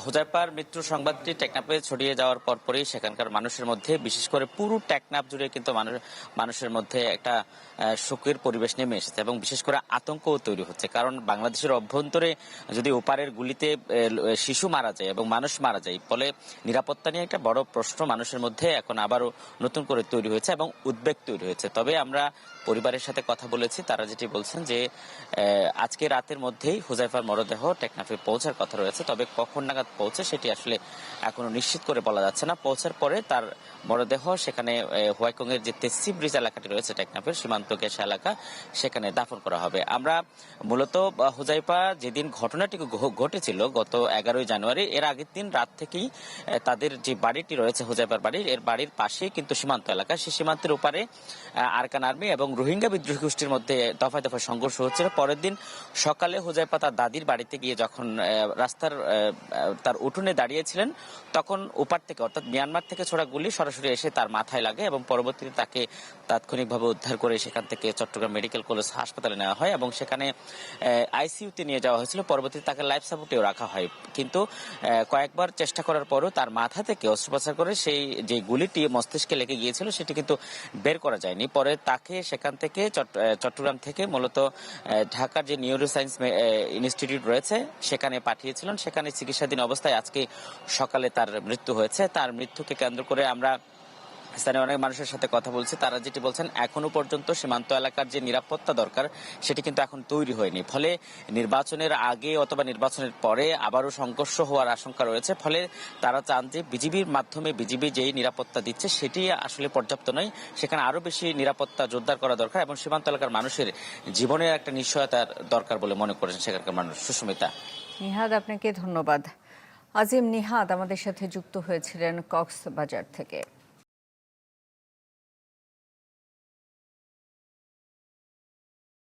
হুজাইফার মৃত্যুর সংবাদটি টেকনাফে ছড়িয়ে যাওয়ার পরপরই সেখানকার মানুষের মধ্যে, বিশেষ করে পুরো টেকনাফ জুড়ে কিন্তু মানুষের মধ্যে একটা শোকের পরিবেশ নেমে এসেছে এবং বিশেষ করে আতঙ্কও তৈরি হচ্ছে। কারণ বাংলাদেশের অভ্যন্তরে যদি ওপারের গুলিতে শিশু মারা যায় এবং মানুষ মারা যায়, ফলে নিরাপত্তা নিয়ে একটা বড় প্রশ্ন মানুষের মধ্যে এখন আবারও নতুন করে তৈরি হয়েছে এবং উদ্বেগ তৈরি হয়েছে। তবে আমরা পরিবারের সাথে কথা বলেছি, তারা যেটি বলছেন যে আজকে রাতের মধ্যেই হুজাইফার মরদেহ টেকনাফে পৌঁছার কথা রয়েছে। তবে কখন নাগাদ পৌঁছে সেটি আসলে এখনো নিশ্চিত করে বলা যাচ্ছে না। পৌঁছার পরে তার মরদেহ সেখানে হোয়াইকং এর যে তেসি ব্রিজ এলাকাটি রয়েছে টেকনাফের সীমান্ত ঘেঁষা এলাকা, সেখানে দাফন করা হবে। আমরা মূলত হুজাইফা যেদিন ঘটনাটি ঘটেছিল গত 11ই জানুয়ারি, এর আগের দিন রাত থেকেই তাদের যে বাড়িটি রয়েছে হুজাইফার বাড়ির, এর বাড়ির পাশেই কিন্তু সীমান্ত এলাকা, সেই সীমান্তের ওপারে আরাকান আর্মি এবং রোহিঙ্গা বিদ্রোহী গোষ্ঠীর মধ্যে দফায় দফায় সংঘর্ষ হচ্ছিল। পরের দিন সকালে হুজাইফা তার দাদির বাড়িতে গিয়ে যখন রাস্তার তার উঠোনে দাঁড়িয়েছিলেন, তখন ওপার থেকে অর্থাৎ মিয়ানমার থেকে ছোড়া গুলি সরাসরি এসে তার মাথায় লাগে এবং পরবর্তীতে তাকে তাৎক্ষণিকভাবে উদ্ধার করে সেখান থেকে চট্টগ্রাম মেডিকেল কলেজ হাসপাতালে নেওয়া হয় এবং সেখানে আইসিইউতে নিয়ে যাওয়া হয়েছিল। পরবর্তীতে তাকে লাইফ সাপোর্টেও রাখা হয়, কিন্তু কয়েকবার চেষ্টা করার পরও তার মাথা থেকে অস্ত্রোপচার করে সেই যে গুলিটি মস্তিষ্কে লেগে গিয়েছিল সেটি কিন্তু বের করা যায়নি। পরে তাকে সেখান থেকে চট্টগ্রাম থেকে মূলত ঢাকার যে নিউরোসায়েন্স ইনস্টিটিউট রয়েছে সেখানে পাঠিয়েছিলেন। সেখানে চিকিৎসাধীন অবস্থায় আজকে সকালে তার মৃত্যু হয়েছে। তার মৃত্যুকে কেন্দ্র করে আমরা স্থানীয় অনেক মানুষের সাথে কথা বলছি, তারা যেটি বলছেন এখনো পর্যন্ত সীমান্ত এলাকার যে নিরাপত্তা দরকার সেটি কিন্তু এখন তৈরি হয়নি। ফলে নির্বাচনের আগে অথবা নির্বাচনের পরে আবারও সংঘর্ষ হওয়ার আশঙ্কা রয়েছে। ফলে তারা চান যে বিজিবির মাধ্যমে বিজিবি যেই নিরাপত্তা দিচ্ছে সেটি আসলে পর্যাপ্ত নয়, সেখানে আরো বেশি নিরাপত্তা জোরদার করা দরকার এবং সীমান্ত এলাকার মানুষের জীবনের একটা নিশ্চয়তার দরকার বলে মনে করেছেন সেখানকার মানুষ। সুস্মিতা। নিহাদ, আপনাকে ধন্যবাদ। আজিম নিহাদ আমাদের সাথে যুক্ত হয়েছিলেন কক্সবাজার থেকে।